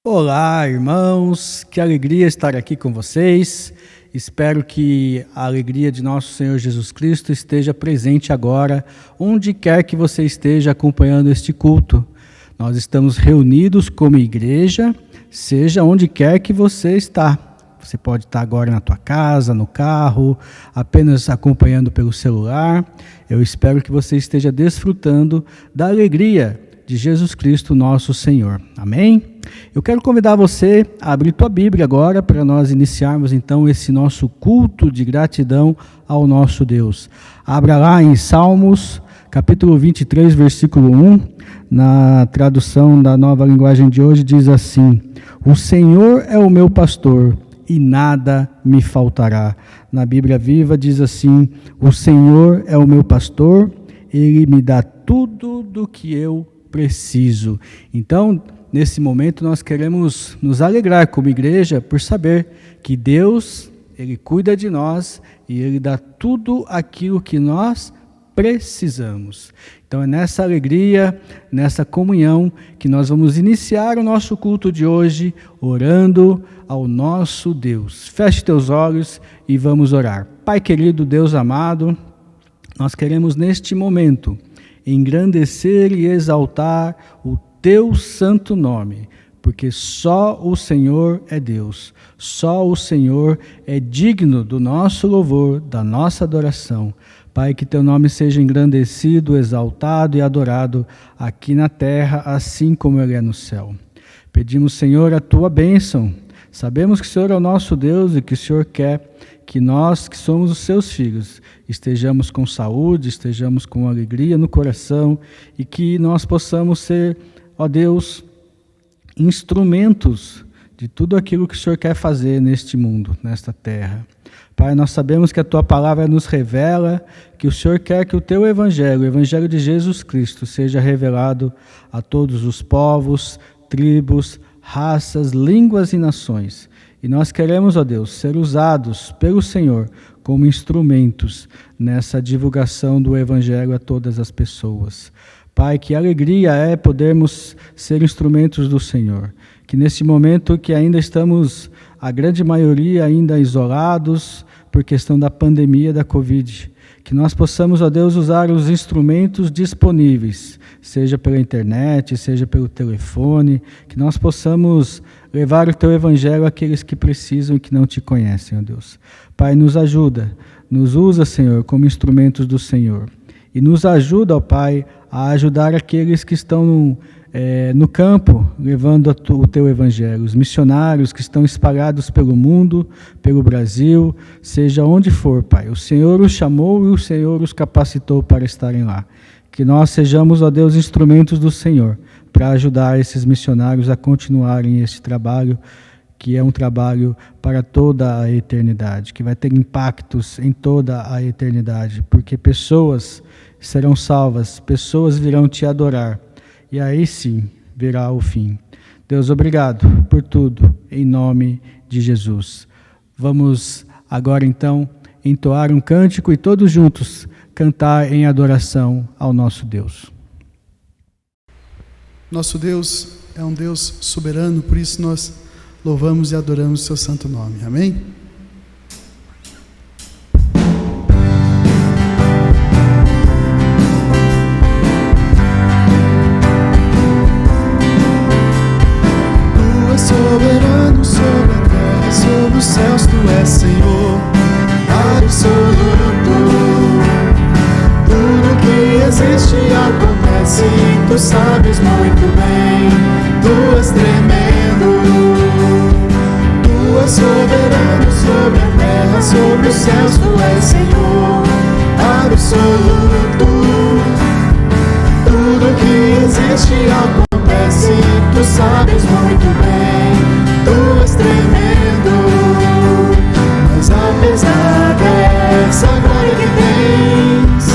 Olá, irmãos, que alegria estar aqui com vocês. Espero que a alegria de nosso Senhor Jesus Cristo esteja presente agora, onde quer que você esteja acompanhando este culto. Nós estamos reunidos como igreja, seja onde quer que você está. Você pode estar agora na tua casa, no carro, apenas acompanhando pelo celular. Eu espero que você esteja desfrutando da alegria de Jesus Cristo, nosso Senhor. Amém? Eu quero convidar você a abrir tua Bíblia agora para nós iniciarmos então esse nosso culto de gratidão ao nosso Deus. Abra lá em Salmos, capítulo 23, versículo 1, na tradução da Nova Linguagem de hoje, diz assim: O Senhor é o meu pastor e nada me faltará. Na Bíblia Viva diz assim: O Senhor é o meu pastor, Ele me dá tudo do que eu preciso. Então, nesse momento, nós queremos nos alegrar como igreja por saber que Deus, Ele cuida de nós e Ele dá tudo aquilo que nós precisamos. Então, é nessa alegria, nessa comunhão, que nós vamos iniciar o nosso culto de hoje, orando ao nosso Deus. Feche teus olhos e vamos orar. Pai querido, Deus amado, nós queremos neste momento engrandecer e exaltar o teu santo nome, porque só o Senhor é Deus, só o Senhor é digno do nosso louvor, da nossa adoração. Pai, que teu nome seja engrandecido, exaltado e adorado aqui na terra, assim como ele é no céu. Pedimos, Senhor, a tua bênção. Sabemos que o Senhor é o nosso Deus e que o Senhor quer que nós, que somos os seus filhos, estejamos com saúde, estejamos com alegria no coração e que nós possamos ser, ó Deus, instrumentos de tudo aquilo que o Senhor quer fazer neste mundo, nesta terra. Pai, nós sabemos que a tua palavra nos revela que o Senhor quer que o teu evangelho, o evangelho de Jesus Cristo, seja revelado a todos os povos, tribos, raças, línguas e nações. E nós queremos, ó Deus, ser usados pelo Senhor como instrumentos nessa divulgação do Evangelho a todas as pessoas. Pai, que alegria é podermos ser instrumentos do Senhor. Que nesse momento que ainda estamos, a grande maioria ainda isolados por questão da pandemia da Covid, que nós possamos, ó Deus, usar os instrumentos disponíveis, seja pela internet, seja pelo telefone, que nós possamos levar o teu evangelho àqueles que precisam e que não te conhecem, ó Deus. Pai, nos ajuda, nos usa, Senhor, como instrumentos do Senhor. E nos ajuda, ó Pai, a ajudar aqueles que estão no campo, levando o teu evangelho. Os missionários que estão espalhados pelo mundo, pelo Brasil, seja onde for, Pai. O Senhor os chamou e o Senhor os capacitou para estarem lá. Que nós sejamos, ó Deus, instrumentos do Senhor para ajudar esses missionários a continuarem esse trabalho, que é um trabalho para toda a eternidade, que vai ter impactos em toda a eternidade, porque pessoas serão salvas, pessoas virão te adorar, e aí sim virá o fim. Deus, obrigado por tudo, em nome de Jesus. Vamos agora então entoar um cântico e todos juntos cantar em adoração ao nosso Deus. Nosso Deus é um Deus soberano, por isso nós louvamos e adoramos o seu santo nome. Amém? Tu és soberano sobre a terra, sobre os céus, tu és Senhor absoluto. Tudo que existe acontece, tu sabes muito bem, tu és tremendo. Tu és soberano sobre a terra, sobre os céus, tu és Senhor absoluto. Tudo que existe acontece, tu sabes muito bem, tu és tremendo. Mas apesar dessa glória que tens,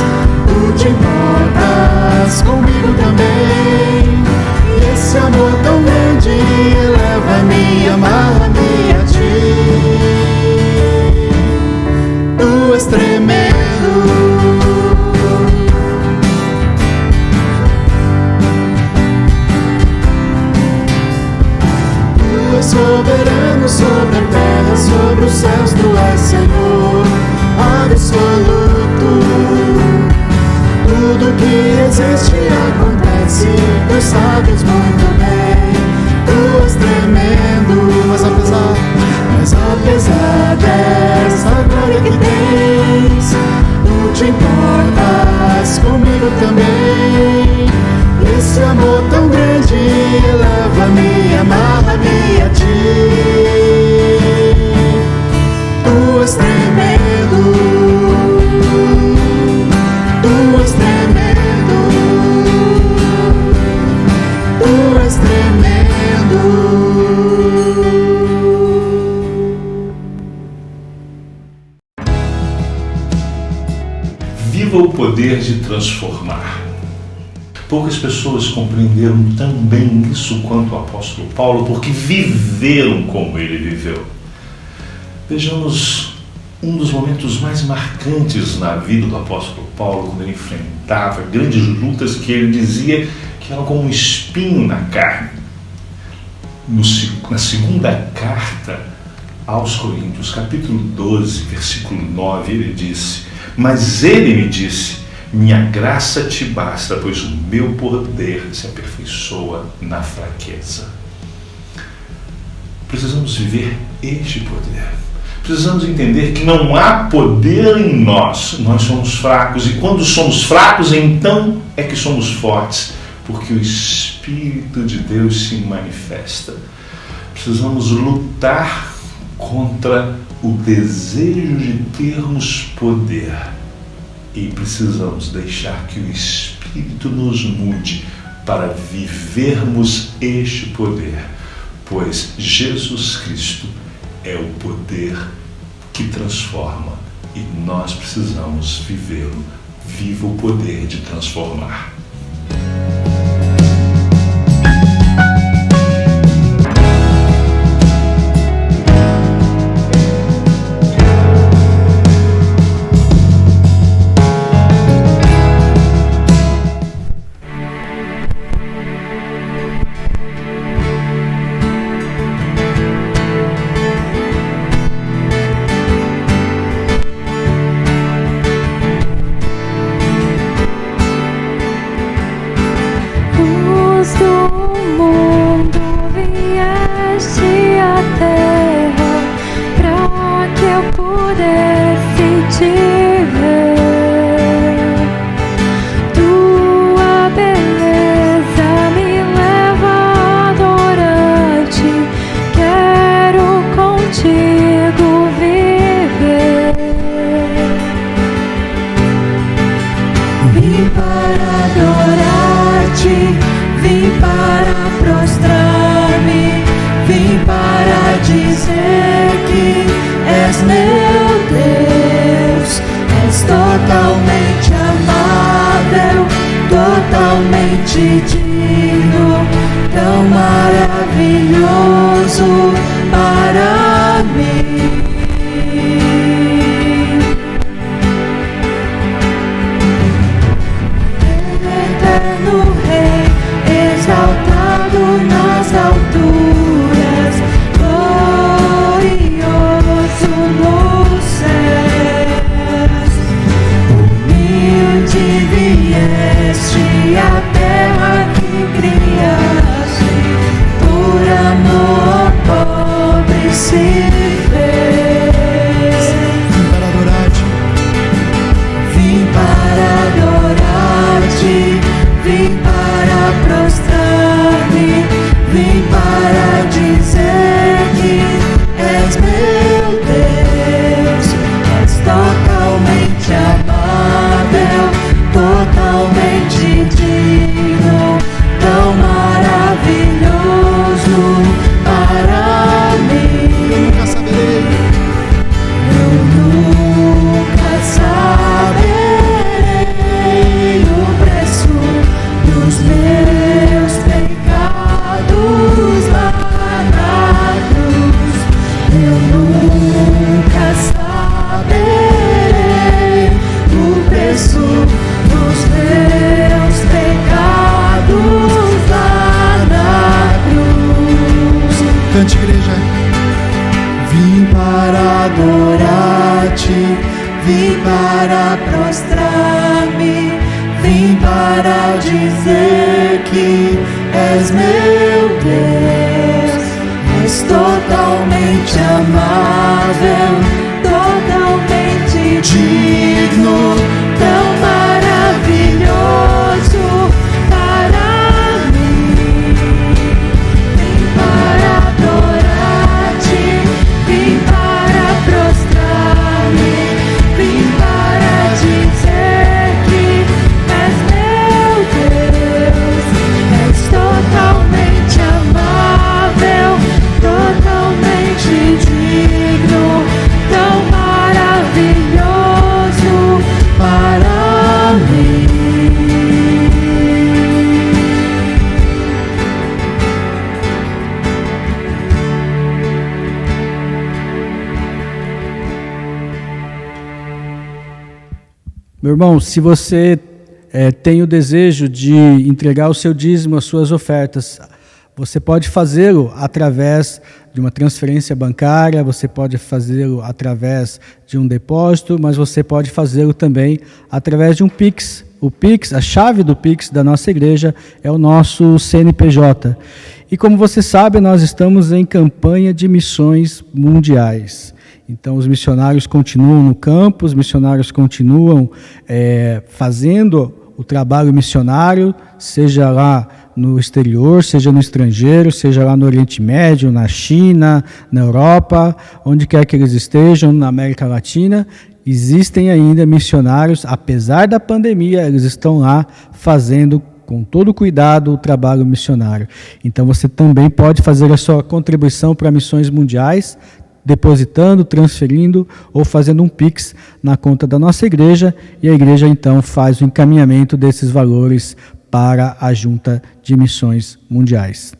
tu te importas comigo também. és soberano sobre a terra, sobre os céus, tu és Senhor absoluto. Tudo que existe acontece, tu sabes muito bem. Tu és tremendo, mas apesar dessa glória que tens, tu te importas comigo também. Esse amor tão grande eleva-me, amarra-me a ti. Tu és tremendo, tu és tremendo, tu és tremendo. Viva o poder de transformar. Poucas pessoas compreenderam tão bem isso quanto o apóstolo Paulo, porque viveram como ele viveu. Vejamos um dos momentos mais marcantes na vida do apóstolo Paulo, quando ele enfrentava grandes lutas que ele dizia que eram como um espinho na carne. Na segunda carta aos Coríntios, capítulo 12, versículo 9, ele disse: mas ele me disse, minha graça te basta, pois o meu poder se aperfeiçoa na fraqueza. Precisamos viver este poder. Precisamos entender que não há poder em nós. Nós somos fracos, e quando somos fracos, então é que somos fortes, porque o Espírito de Deus se manifesta. Precisamos lutar contra o desejo de termos poder. E precisamos deixar que o Espírito nos mude para vivermos este poder, pois Jesus Cristo é o poder que transforma e nós precisamos vivê-lo. Viva o poder de transformar. vim para prostrar-me, vim para dizer que és meu Deus. És totalmente amável, totalmente digno, tão maravilhoso para mim. Vim para adorar-te, vim para prostrar-me, vim para dizer que és meu Deus. És totalmente amável, totalmente digno, tão maravilhoso para mim. Meu irmão, se você tem o desejo de entregar o seu dízimo, as suas ofertas, você pode fazê-lo através de uma transferência bancária, você pode fazê-lo através de um depósito, mas você pode fazê-lo também através de um Pix. O Pix, a chave do Pix da nossa igreja é o nosso CNPJ. E como você sabe, nós estamos em campanha de missões mundiais. Então, os missionários continuam no campo, os missionários continuam fazendo o trabalho missionário, seja lá no exterior, seja no estrangeiro, seja lá no Oriente Médio, na China, na Europa, onde quer que eles estejam, na América Latina. Existem ainda missionários, apesar da pandemia, eles estão lá fazendo com todo cuidado o trabalho missionário. Então, você também pode fazer a sua contribuição para missões mundiais, depositando, transferindo ou fazendo um Pix na conta da nossa igreja, e a igreja então faz o encaminhamento desses valores para a Junta de Missões Mundiais.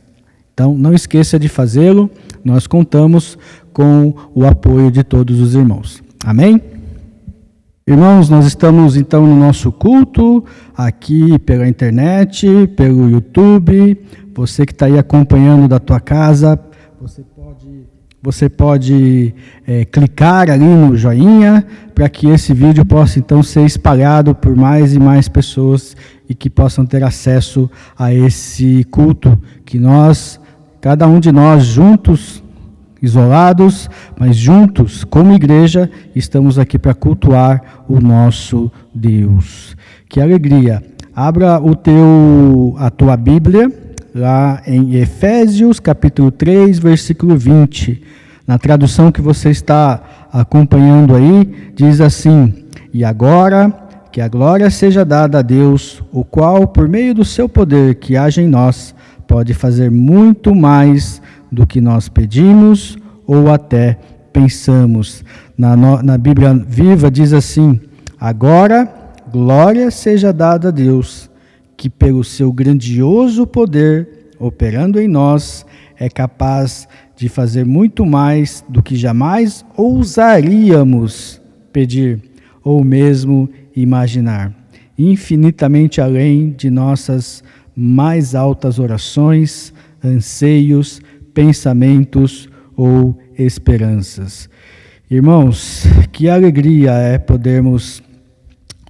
Então, não esqueça de fazê-lo, nós contamos com o apoio de todos os irmãos. Amém? Irmãos, nós estamos então no nosso culto, aqui pela internet, pelo YouTube. Você que está aí acompanhando da tua casa, você pode clicar ali no joinha para que esse vídeo possa então ser espalhado por mais e mais pessoas e que possam ter acesso a esse culto que nós, cada um de nós juntos, isolados, mas juntos como igreja, estamos aqui para cultuar o nosso Deus. Que alegria! Abra a tua Bíblia lá em Efésios, capítulo 3, versículo 20. Na tradução que você está acompanhando aí, diz assim: E agora, que a glória seja dada a Deus, o qual, por meio do seu poder que age em nós, pode fazer muito mais do que nós pedimos ou até pensamos. Na Bíblia Viva diz assim: Agora, glória seja dada a Deus, que pelo seu grandioso poder, operando em nós, é capaz de fazer muito mais do que jamais ousaríamos pedir ou mesmo imaginar, infinitamente além de nossas mais altas orações, anseios, pensamentos ou esperanças. Irmãos, que alegria é podermos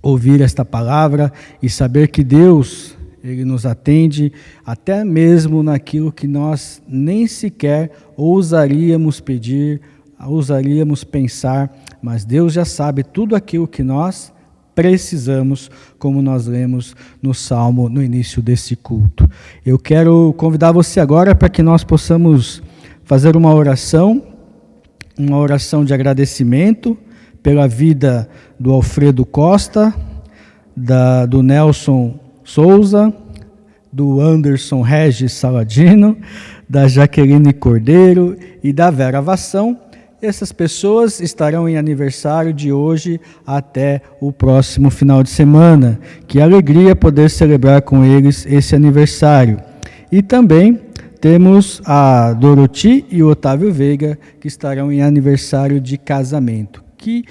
ouvir esta palavra e saber que Deus, Ele nos atende até mesmo naquilo que nós nem sequer ousaríamos pedir, ousaríamos pensar, mas Deus já sabe tudo aquilo que nós precisamos, como nós lemos no Salmo no início desse culto. Eu quero convidar você agora para que nós possamos fazer uma oração de agradecimento pela vida do Alfredo Costa, do Nelson Souza, do Anderson Regis Saladino, da Jaqueline Cordeiro e da Vera Vassão. Essas pessoas estarão em aniversário de hoje até o próximo final de semana. Que alegria poder celebrar com eles esse aniversário. E também temos a Doroti e o Otávio Veiga, que estarão em aniversário de casamento. Que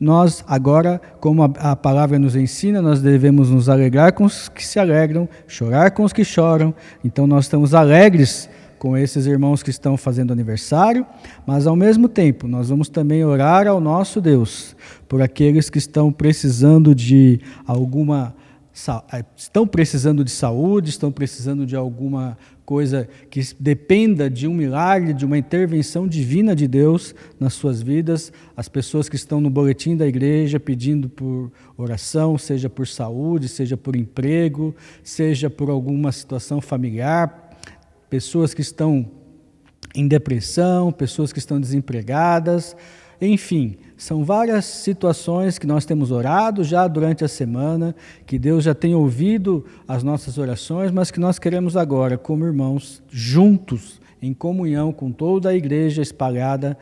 nós agora, como a palavra nos ensina, nós devemos nos alegrar com os que se alegram, chorar com os que choram. Então nós estamos alegres com esses irmãos que estão fazendo aniversário, mas ao mesmo tempo nós vamos também orar ao nosso Deus por aqueles que estão precisando de saúde, estão precisando de alguma coisa que dependa de um milagre, de uma intervenção divina de Deus nas suas vidas, as pessoas que estão no boletim da igreja pedindo por oração, seja por saúde, seja por emprego, seja por alguma situação familiar, pessoas que estão em depressão, pessoas que estão desempregadas, enfim, são várias situações que nós temos orado já durante a semana, que Deus já tem ouvido as nossas orações, mas que nós queremos agora, como irmãos, juntos, em comunhão com toda a igreja espalhada,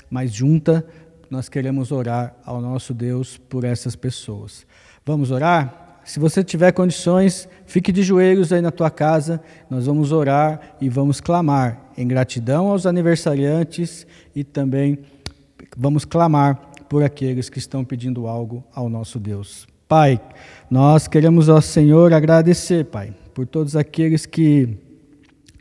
mas junta, nós queremos orar ao nosso Deus por essas pessoas. Vamos orar? Se você tiver condições, fique de joelhos aí na tua casa, nós vamos orar e vamos clamar em gratidão aos aniversariantes e também vamos clamar por aqueles que estão pedindo algo ao nosso Deus. Pai, nós queremos ao Senhor agradecer, Pai, por todos aqueles que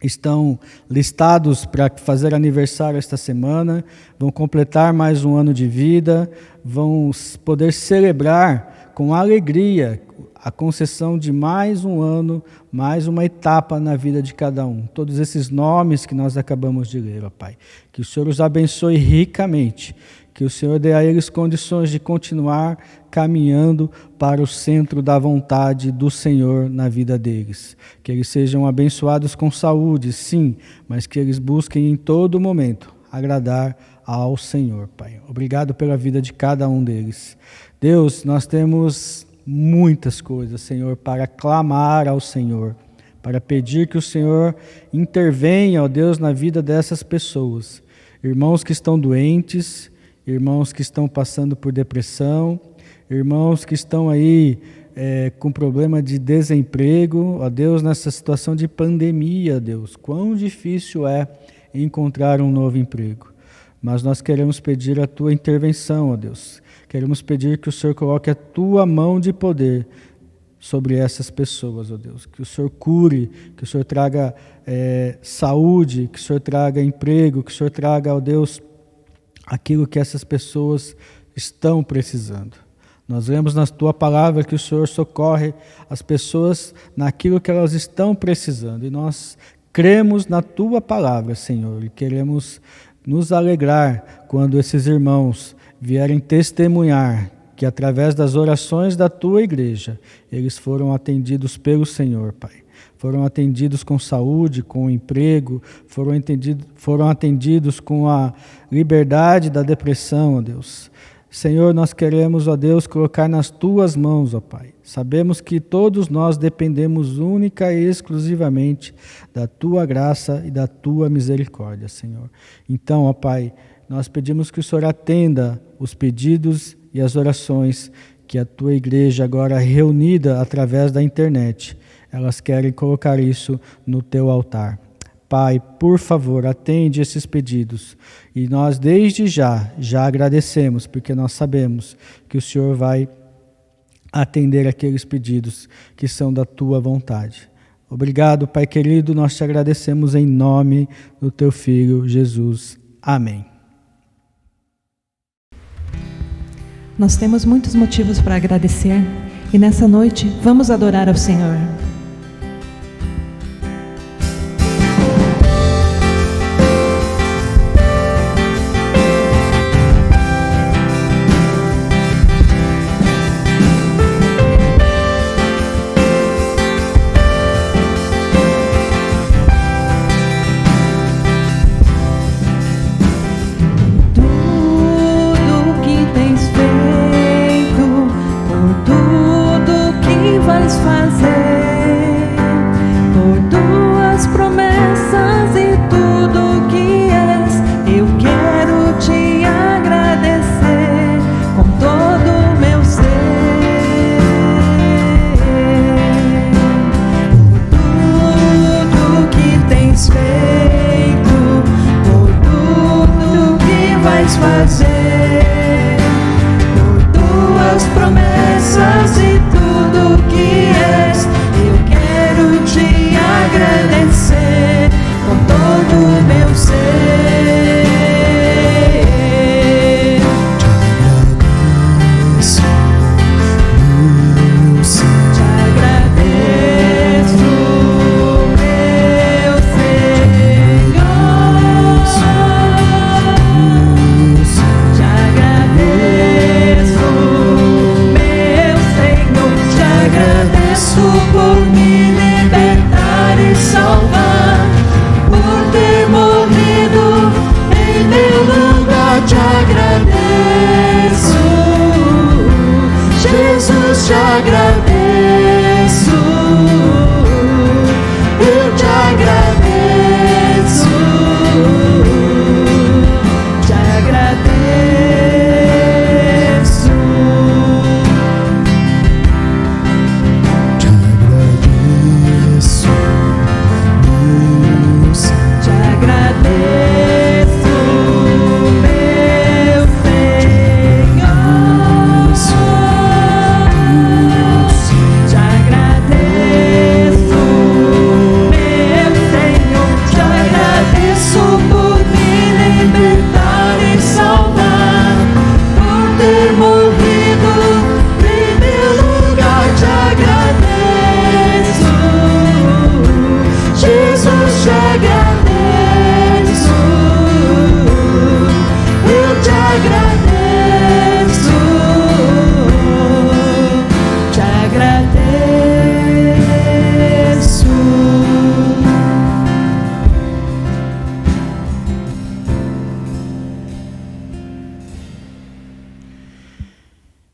estão listados para fazer aniversário esta semana, vão completar mais um ano de vida, vão poder celebrar com alegria a concessão de mais um ano, mais uma etapa na vida de cada um. Todos esses nomes que nós acabamos de ler, ó Pai. Que o Senhor os abençoe ricamente, que o Senhor dê a eles condições de continuar caminhando para o centro da vontade do Senhor na vida deles. Que eles sejam abençoados com saúde, sim, mas que eles busquem em todo momento agradar ao Senhor, Pai. Obrigado pela vida de cada um deles. Deus, nós temos muitas coisas, Senhor, para clamar ao Senhor, para pedir que o Senhor intervenha, ó Deus, na vida dessas pessoas. Irmãos que estão doentes, irmãos que estão passando por depressão, irmãos que estão aí com problema de desemprego, ó Deus, nessa situação de pandemia, Deus, quão difícil é encontrar um novo emprego. Mas nós queremos pedir a Tua intervenção, ó Deus. Queremos pedir que o Senhor coloque a Tua mão de poder sobre essas pessoas, ó Deus. Que o Senhor cure, que o Senhor traga saúde, que o Senhor traga emprego, que o Senhor traga, ó Deus, aquilo que essas pessoas estão precisando. Nós lemos na Tua palavra que o Senhor socorre as pessoas naquilo que elas estão precisando. E nós cremos na Tua palavra, Senhor, e queremos nos alegrar quando esses irmãos vierem testemunhar que através das orações da Tua igreja, eles foram atendidos pelo Senhor, Pai. Foram atendidos com saúde, com emprego, foram atendidos com a liberdade da depressão, ó Deus. Senhor, nós queremos, ó Deus, colocar nas Tuas mãos, ó Pai. Sabemos que todos nós dependemos única e exclusivamente da Tua graça e da Tua misericórdia, Senhor. Então, ó Pai, nós pedimos que o Senhor atenda os pedidos e as orações que a Tua igreja agora reunida através da internet, elas querem colocar isso no Teu altar. Pai, por favor, atende esses pedidos. E nós desde já agradecemos, porque nós sabemos que o Senhor vai atender aqueles pedidos que são da Tua vontade. Obrigado, Pai querido, nós te agradecemos em nome do Teu Filho, Jesus. Amém. Nós temos muitos motivos para agradecer e nessa noite vamos adorar ao Senhor. Fazer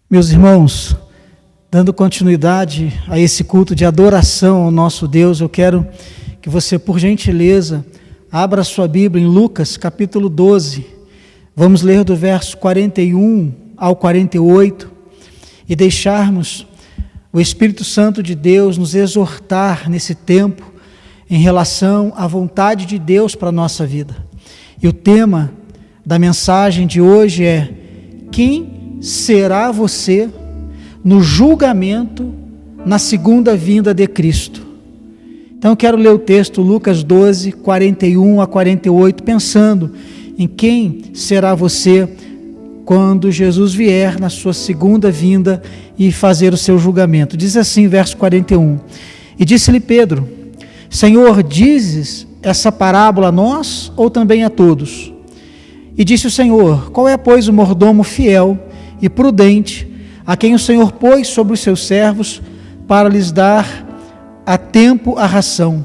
Meus irmãos, dando continuidade a esse culto de adoração ao nosso Deus, eu quero que você, por gentileza, abra sua Bíblia em Lucas, capítulo 12. Vamos ler do verso 41 ao 48 e deixarmos o Espírito Santo de Deus nos exortar nesse tempo em relação à vontade de Deus para a nossa vida. E o tema da mensagem de hoje é: quem será você no julgamento na segunda vinda de Cristo? Então eu quero ler o texto Lucas 12, 41 a 48, pensando em quem será você quando Jesus vier na sua segunda vinda e fazer o seu julgamento. Diz assim, verso 41: E disse-lhe Pedro: Senhor, dizes essa parábola a nós ou também a todos? E disse o Senhor: Qual é, pois, o mordomo fiel e prudente, a quem o Senhor pôs sobre os seus servos para lhes dar a tempo a ração?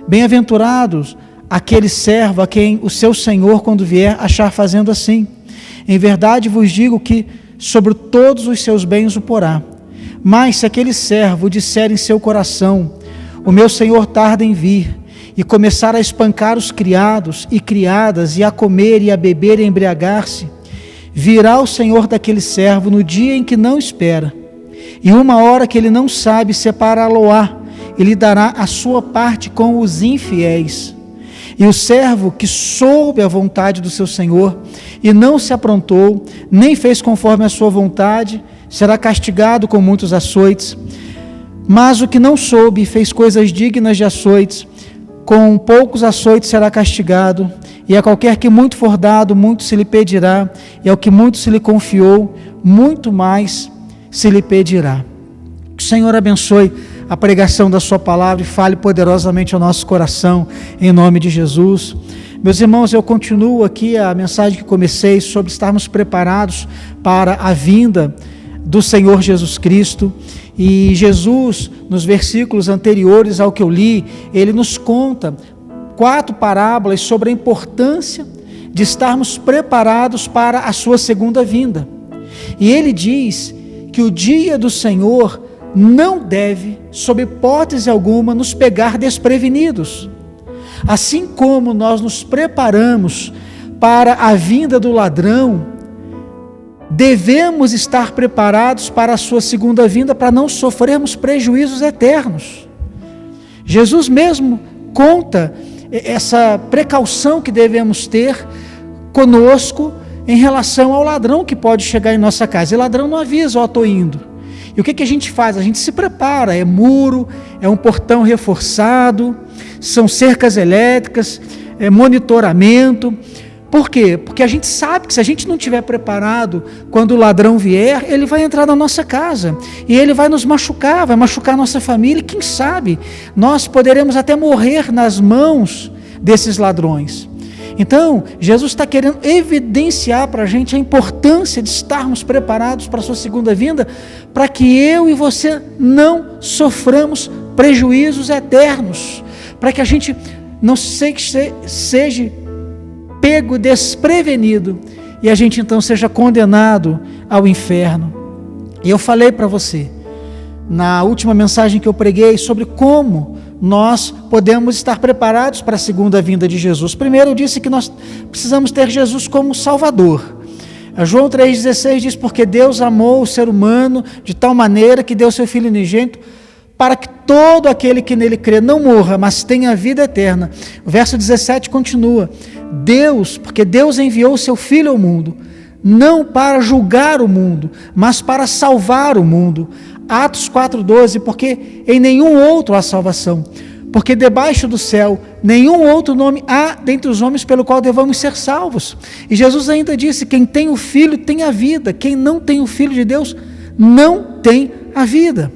Bem-aventurados aquele servo a quem o seu Senhor, quando vier, achar fazendo assim. Em verdade vos digo que sobre todos os seus bens o porá. Mas se aquele servo disser em seu coração: o meu Senhor tarda em vir, e começar a espancar os criados e criadas, e a comer e a beber e a embriagar-se, virá o Senhor daquele servo no dia em que não espera, e uma hora que ele não sabe, separá-lo-á, e lhe dará a sua parte com os infiéis. E o servo que soube a vontade do seu Senhor e não se aprontou, nem fez conforme a sua vontade, será castigado com muitos açoites. Mas o que não soube e fez coisas dignas de açoites, com poucos açoites será castigado. E a qualquer que muito for dado, muito se lhe pedirá, e ao que muito se lhe confiou, muito mais se lhe pedirá. Que o Senhor abençoe a pregação da sua palavra e fale poderosamente ao nosso coração, em nome de Jesus. Meus irmãos, eu continuo aqui a mensagem que comecei sobre estarmos preparados para a vinda do Senhor Jesus Cristo. E Jesus, nos versículos anteriores ao que eu li, ele nos conta 4 parábolas sobre a importância de estarmos preparados para a sua segunda vinda. E ele diz que o dia do Senhor não deve, sob hipótese alguma, nos pegar desprevenidos. Assim como nós nos preparamos para a vinda do ladrão, devemos estar preparados para a sua segunda vinda, para não sofrermos prejuízos eternos. Jesus mesmo conta essa precaução que devemos ter conosco em relação ao ladrão que pode chegar em nossa casa. E ladrão não avisa: ó, estou indo. E o que a gente faz? A gente se prepara, é muro, é um portão reforçado, são cercas elétricas, é monitoramento. Por quê? Porque a gente sabe que se a gente não estiver preparado, quando o ladrão vier, ele vai entrar na nossa casa, e ele vai nos machucar, vai machucar a nossa família, e quem sabe, nós poderemos até morrer nas mãos desses ladrões. Então, Jesus está querendo evidenciar para a gente a importância de estarmos preparados para a sua segunda vinda, para que eu e você não soframos prejuízos eternos, para que a gente não seja pego desprevenido e a gente então seja condenado ao inferno. E eu falei para você, na última mensagem que eu preguei, sobre como nós podemos estar preparados para a segunda vinda de Jesus. Primeiro eu disse que nós precisamos ter Jesus como Salvador. João 3,16 diz: porque Deus amou o ser humano de tal maneira que deu seu Filho unigênito, para que todo aquele que nele crê não morra, mas tenha vida eterna. O verso 17 continua: porque Deus enviou o seu Filho ao mundo, não para julgar o mundo, mas para salvar o mundo. Atos 4,12, porque em nenhum outro há salvação, porque debaixo do céu nenhum outro nome há dentre os homens pelo qual devamos ser salvos. E Jesus ainda disse: quem tem o Filho tem a vida, quem não tem o Filho de Deus não tem a vida.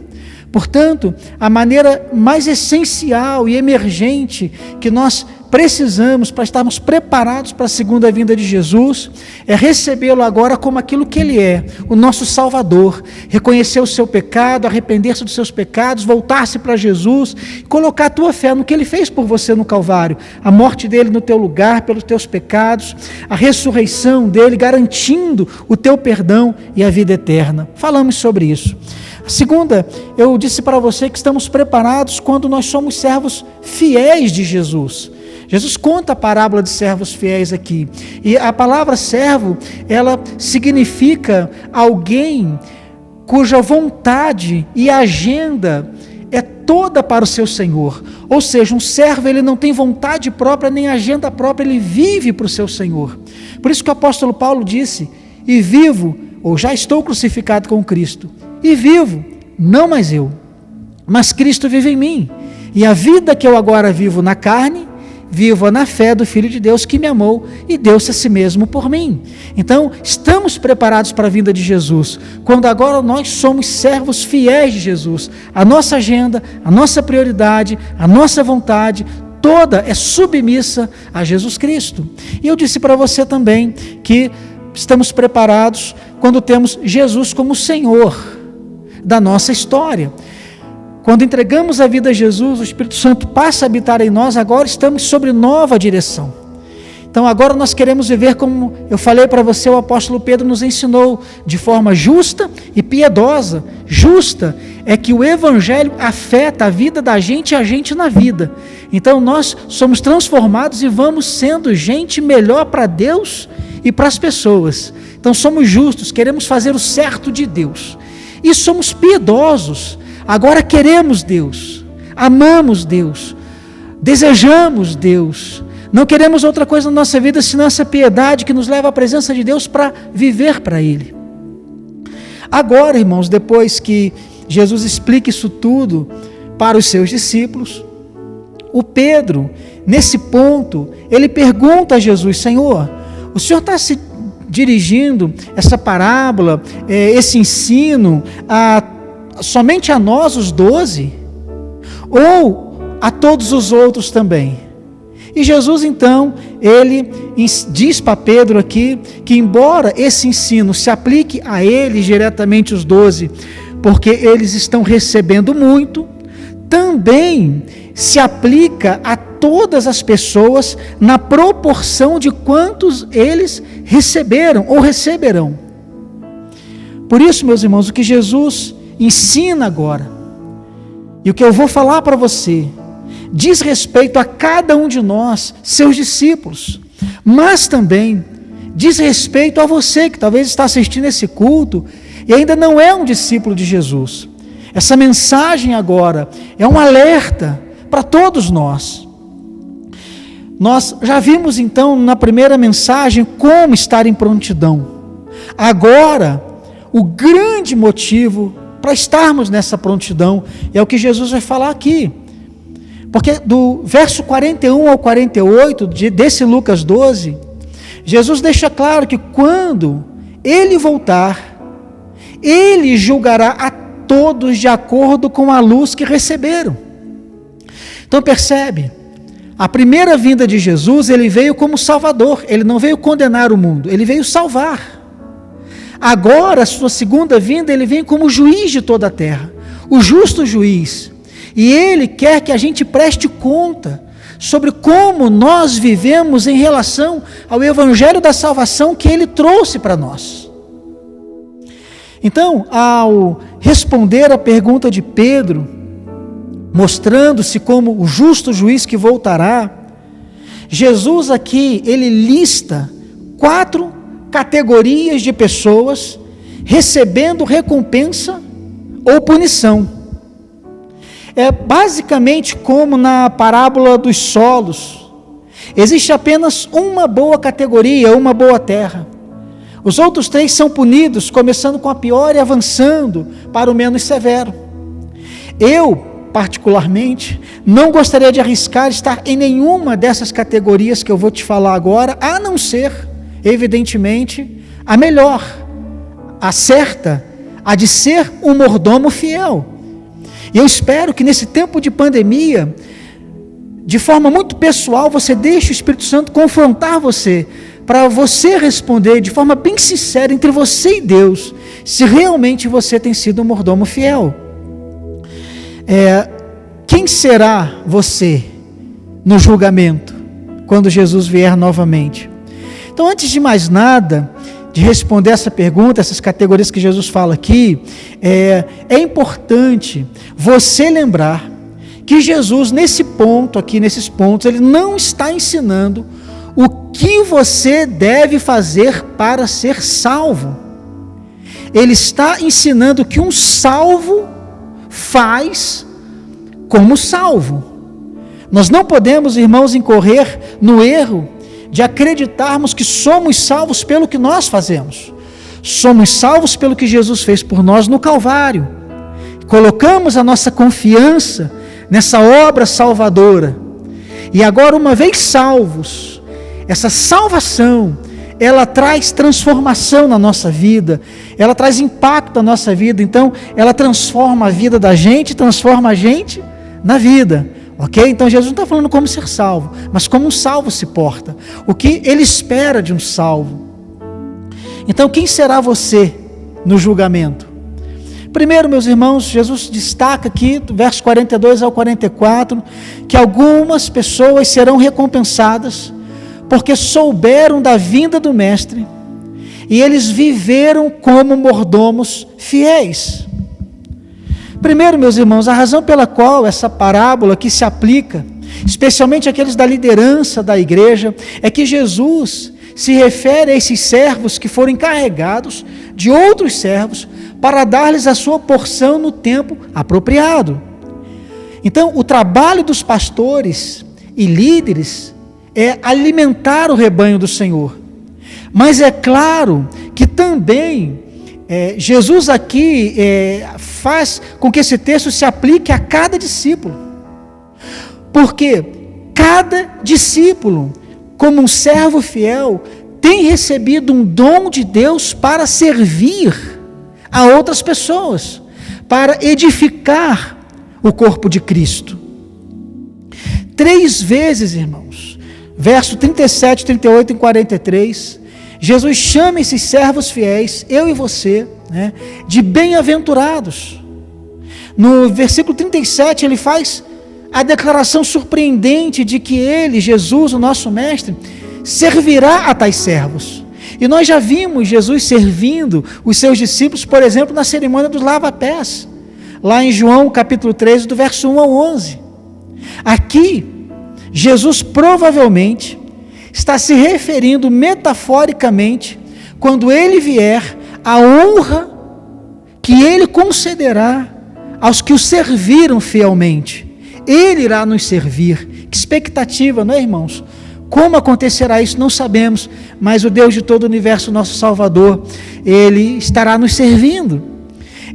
Portanto, a maneira mais essencial e emergente que nós precisamos, para estarmos preparados para a segunda vinda de Jesus, é recebê-lo agora como aquilo que Ele é, o nosso Salvador, reconhecer o seu pecado, arrepender-se dos seus pecados, voltar-se para Jesus, colocar a tua fé no que Ele fez por você no Calvário, a morte dEle no teu lugar, pelos teus pecados, a ressurreição dEle, garantindo o teu perdão e a vida eterna. Falamos sobre isso. A segunda, eu disse para você que estamos preparados quando nós somos servos fiéis de Jesus. Jesus conta a parábola de servos fiéis aqui. E a palavra servo, ela significa alguém cuja vontade e agenda é toda para o seu Senhor. Ou seja, um servo, ele não tem vontade própria nem agenda própria, ele vive para o seu Senhor. Por isso que o apóstolo Paulo disse: e vivo, ou já estou crucificado com Cristo, e vivo, não mais eu, mas Cristo vive em mim. E a vida que eu agora vivo na carne, vivo na fé do Filho de Deus que me amou e deu-se a si mesmo por mim. Então, estamos preparados para a vinda de Jesus, quando agora nós somos servos fiéis de Jesus. A nossa agenda, a nossa prioridade, a nossa vontade, toda é submissa a Jesus Cristo. E eu disse para você também que estamos preparados quando temos Jesus como Senhor da nossa história. Quando entregamos a vida a Jesus, o Espírito Santo passa a habitar em nós, agora estamos sobre nova direção. Então agora nós queremos viver como eu falei para você, o apóstolo Pedro nos ensinou, de forma justa e piedosa. Justa é que o Evangelho afeta a vida da gente e a gente na vida. Então nós somos transformados e vamos sendo gente melhor para Deus e para as pessoas. Então somos justos, queremos fazer o certo de Deus. E somos piedosos, agora queremos Deus, amamos Deus, desejamos Deus, não queremos outra coisa na nossa vida senão essa piedade que nos leva à presença de Deus para viver para Ele. Agora, irmãos, depois que Jesus explica isso tudo para os seus discípulos, o Pedro, nesse ponto, ele pergunta a Jesus: Senhor, o Senhor está se dirigindo essa parábola, esse ensino, somente a nós, os 12, ou a todos os outros também? E Jesus, então, ele diz para Pedro aqui, que embora esse ensino se aplique a eles diretamente, os 12, porque eles estão recebendo muito, também se aplica a todas as pessoas na proporção de quantos eles receberam ou receberão. Por isso, meus irmãos, o que Jesus ensina agora, e o que eu vou falar para você, diz respeito a cada um de nós, seus discípulos, mas também diz respeito a você que talvez está assistindo esse culto e ainda não é um discípulo de Jesus. Essa mensagem agora é um alerta para todos nós. Nós já vimos então na primeira mensagem como estar em prontidão. Agora, o grande motivo para estarmos nessa prontidão é o que Jesus vai falar aqui. Porque do verso 41 ao 48 desse Lucas 12, Jesus deixa claro que quando Ele voltar, Ele julgará a todos de acordo com a luz que receberam. Então percebe, a primeira vinda de Jesus, Ele veio como Salvador, Ele não veio condenar o mundo, Ele veio salvar. Agora, a sua segunda vinda, Ele vem como juiz de toda a terra, o justo juiz. E Ele quer que a gente preste conta sobre como nós vivemos em relação ao Evangelho da salvação que Ele trouxe para nós. Então, ao responder a pergunta de Pedro, mostrando-se como o justo juiz que voltará, Jesus aqui, Ele lista 4 categorias de pessoas recebendo recompensa ou punição. É basicamente como na parábola dos solos. Existe apenas uma boa categoria, uma boa terra. Os outros 3 são punidos, começando com a pior e avançando para o menos severo. Eu, particularmente, não gostaria de arriscar estar em nenhuma dessas categorias que eu vou te falar agora, a não ser, evidentemente, a melhor, a certa, a de ser um mordomo fiel. E eu espero que nesse tempo de pandemia, de forma muito pessoal, você deixa o Espírito Santo confrontar você, para você responder de forma bem sincera entre você e Deus, se realmente você tem sido um mordomo fiel. Quem será você no julgamento, quando Jesus vier novamente? Então, antes de mais nada, de responder essa pergunta, essas categorias que Jesus fala aqui, é importante você lembrar que Jesus, nesse ponto aqui, nesses pontos, ele não está ensinando o que você deve fazer para ser salvo. Ele está ensinando o que um salvo faz como salvo. Nós não podemos, irmãos, incorrer no erro de acreditarmos que somos salvos pelo que nós fazemos. Somos salvos pelo que Jesus fez por nós no Calvário. Colocamos a nossa confiança nessa obra salvadora. E agora, uma vez salvos, essa salvação, ela traz transformação na nossa vida, ela traz impacto na nossa vida. Então, ela transforma a vida da gente, transforma a gente na vida. Ok? Então Jesus não está falando como ser salvo, mas como um salvo se porta. O que ele espera de um salvo. Então, quem será você no julgamento? Primeiro, meus irmãos, Jesus destaca aqui, do verso 42 ao 44, que algumas pessoas serão recompensadas, porque souberam da vinda do Mestre, e eles viveram como mordomos fiéis. Primeiro, meus irmãos, a razão pela qual essa parábola aqui se aplica, especialmente aqueles da liderança da igreja, é que Jesus se refere a esses servos que foram encarregados de outros servos para dar-lhes a sua porção no tempo apropriado. Então, o trabalho dos pastores e líderes é alimentar o rebanho do Senhor. Mas é claro que também Jesus aqui faz com que esse texto se aplique a cada discípulo. Porque cada discípulo, como um servo fiel, tem recebido um dom de Deus para servir a outras pessoas, para edificar o corpo de Cristo. 3 vezes, irmãos, verso 37, 38 e 43, Jesus chama esses servos fiéis, eu e você, de bem-aventurados. No versículo 37, ele faz a declaração surpreendente de que ele, Jesus, o nosso mestre, servirá a tais servos. E nós já vimos Jesus servindo os seus discípulos, por exemplo, na cerimônia dos lava-pés, lá em João capítulo 13, do verso 1 ao 11. Aqui, Jesus provavelmente está se referindo metaforicamente, quando ele vier, à honra que ele concederá aos que o serviram fielmente. Ele irá nos servir. Que expectativa, não é, irmãos? Como acontecerá isso, não sabemos, mas o Deus de todo o universo, nosso Salvador, ele estará nos servindo.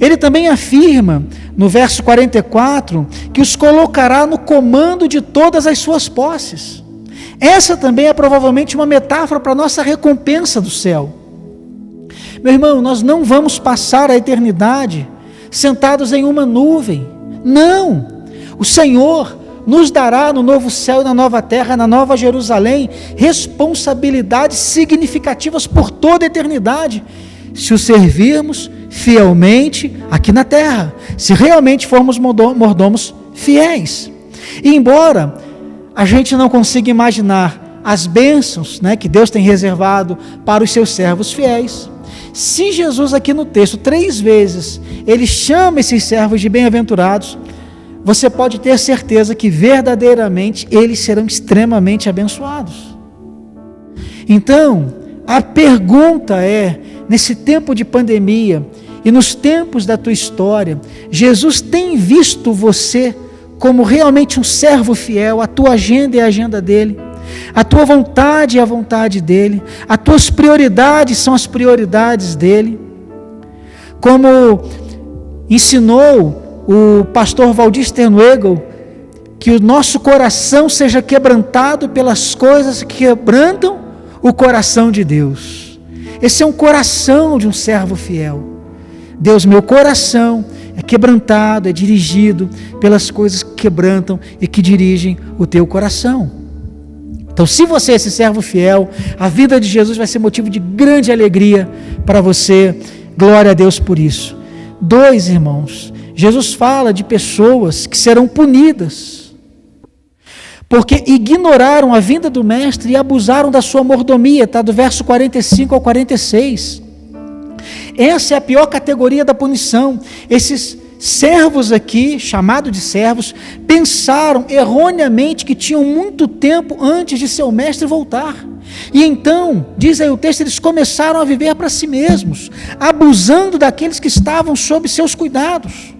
Ele também afirma, no verso 44, que os colocará no comando de todas as suas posses. Essa também é provavelmente uma metáfora para a nossa recompensa do céu. Meu irmão, nós não vamos passar a eternidade sentados em uma nuvem. Não! O Senhor nos dará no novo céu e na nova terra, na nova Jerusalém, responsabilidades significativas por toda a eternidade, se o servirmos fielmente aqui na terra, se realmente formos mordomos fiéis. E embora a gente não consiga imaginar as bênçãos, que Deus tem reservado para os seus servos fiéis, se Jesus aqui no texto 3 vezes, ele chama esses servos de bem-aventurados, você pode ter certeza que verdadeiramente eles serão extremamente abençoados. Então, a pergunta é, nesse tempo de pandemia e nos tempos da tua história, Jesus tem visto você como realmente um servo fiel? A tua agenda é a agenda dele, a tua vontade é a vontade dele, as tuas prioridades são as prioridades dele. Como ensinou o pastor Valdir Sternwegel, que o nosso coração seja quebrantado pelas coisas que quebrantam o coração de Deus. Esse é um coração de um servo fiel. Deus, meu coração é quebrantado, é dirigido pelas coisas que quebrantam e que dirigem o teu coração. Então, se você é esse servo fiel, a vida de Jesus vai ser motivo de grande alegria para você. Glória a Deus por isso. 2, irmãos, Jesus fala de pessoas que serão punidas, porque ignoraram a vinda do Mestre e abusaram da sua mordomia. Está do verso 45 ao 46. Essa é a pior categoria da punição. Esses servos aqui, chamados de servos, pensaram erroneamente que tinham muito tempo antes de seu mestre voltar. E então, diz aí o texto, eles começaram a viver para si mesmos, abusando daqueles que estavam sob seus cuidados.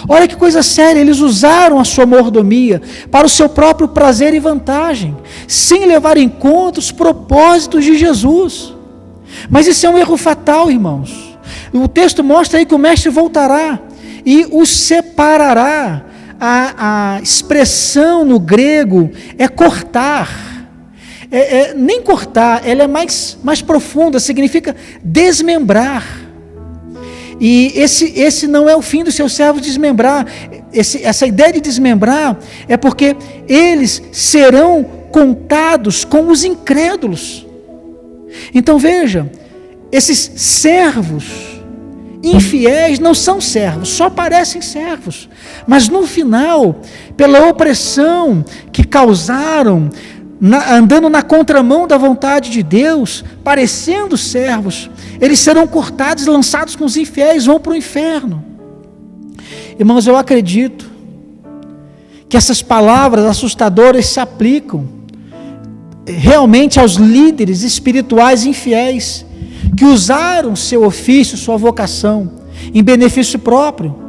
Olha que coisa séria, eles usaram a sua mordomia para o seu próprio prazer e vantagem, sem levar em conta os propósitos de Jesus. Mas isso é um erro fatal, irmãos. O texto mostra aí que o mestre voltará e os separará. A expressão no grego é cortar. Nem cortar, ela é mais profunda, significa desmembrar. E esse não é o fim dos seus servos, desmembrar. Essa ideia de desmembrar é porque eles serão contados com os incrédulos. Então veja, esses servos infiéis não são servos, só parecem servos, mas no final, pela opressão que causaram, andando na contramão da vontade de Deus, parecendo servos, eles serão cortados e lançados com os infiéis, vão para o inferno. Irmãos, eu acredito que essas palavras assustadoras se aplicam realmente aos líderes espirituais infiéis, que usaram seu ofício, sua vocação, em benefício próprio.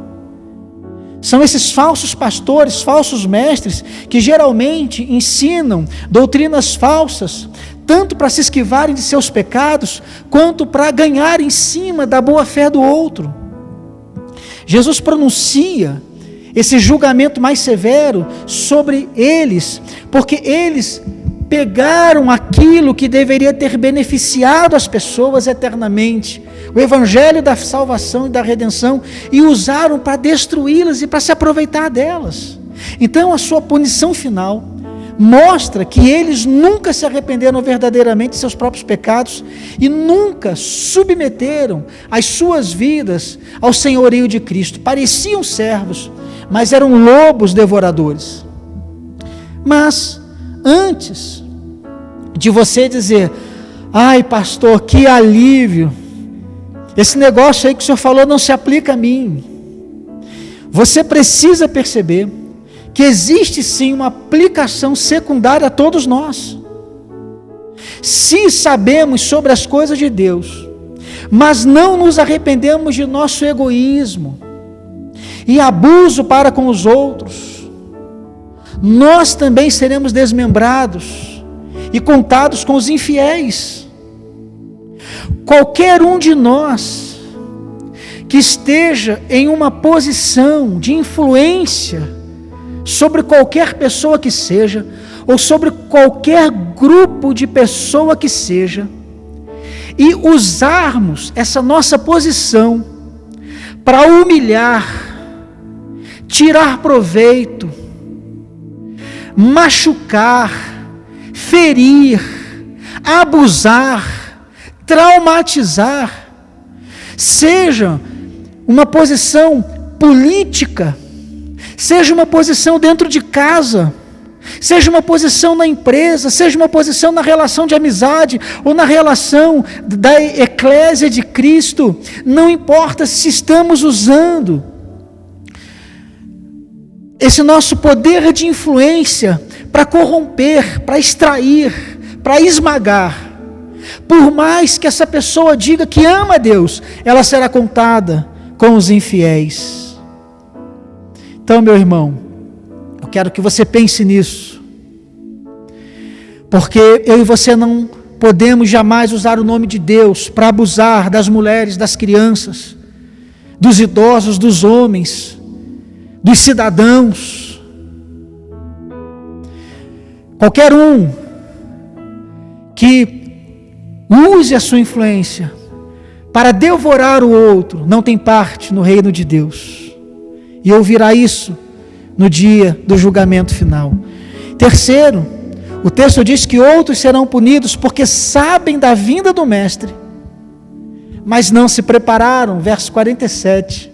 São esses falsos pastores, falsos mestres, que geralmente ensinam doutrinas falsas, tanto para se esquivarem de seus pecados, quanto para ganhar em cima da boa fé do outro. Jesus pronuncia esse julgamento mais severo sobre eles, porque eles pegaram aquilo que deveria ter beneficiado as pessoas eternamente, o evangelho da salvação e da redenção, e usaram para destruí-las e para se aproveitar delas. Então a sua punição final mostra que eles nunca se arrependeram verdadeiramente de seus próprios pecados e nunca submeteram as suas vidas ao senhorio de Cristo. Pareciam servos, mas eram lobos devoradores. Mas antes de você dizer: ai pastor, que alívio, esse negócio aí que o senhor falou não se aplica a mim, você precisa perceber que existe sim uma aplicação secundária a todos nós. Se sabemos sobre as coisas de Deus, mas não nos arrependemos de nosso egoísmo e abuso para com os outros, nós também seremos desmembrados e contados com os infiéis. Qualquer um de nós que esteja em uma posição de influência sobre qualquer pessoa que seja, ou sobre qualquer grupo de pessoa que seja, e usarmos essa nossa posição para humilhar, tirar proveito, machucar, ferir, abusar, traumatizar, seja uma posição política, seja uma posição dentro de casa, seja uma posição na empresa, seja uma posição na relação de amizade, ou na relação da eclésia de Cristo, não importa se estamos usando esse nosso poder de influência para corromper, para extrair, para esmagar. Por mais que essa pessoa diga que ama a Deus, ela será contada com os infiéis. Então, meu irmão, eu quero que você pense nisso, porque eu e você não podemos jamais usar o nome de Deus para abusar das mulheres, das crianças, dos idosos, dos homens, dos cidadãos. Qualquer um que use a sua influência para devorar o outro, não tem parte no reino de Deus. E ouvirá isso no dia do julgamento final. Terceiro, o texto diz que outros serão punidos porque sabem da vinda do Mestre, mas não se prepararam. Verso 47.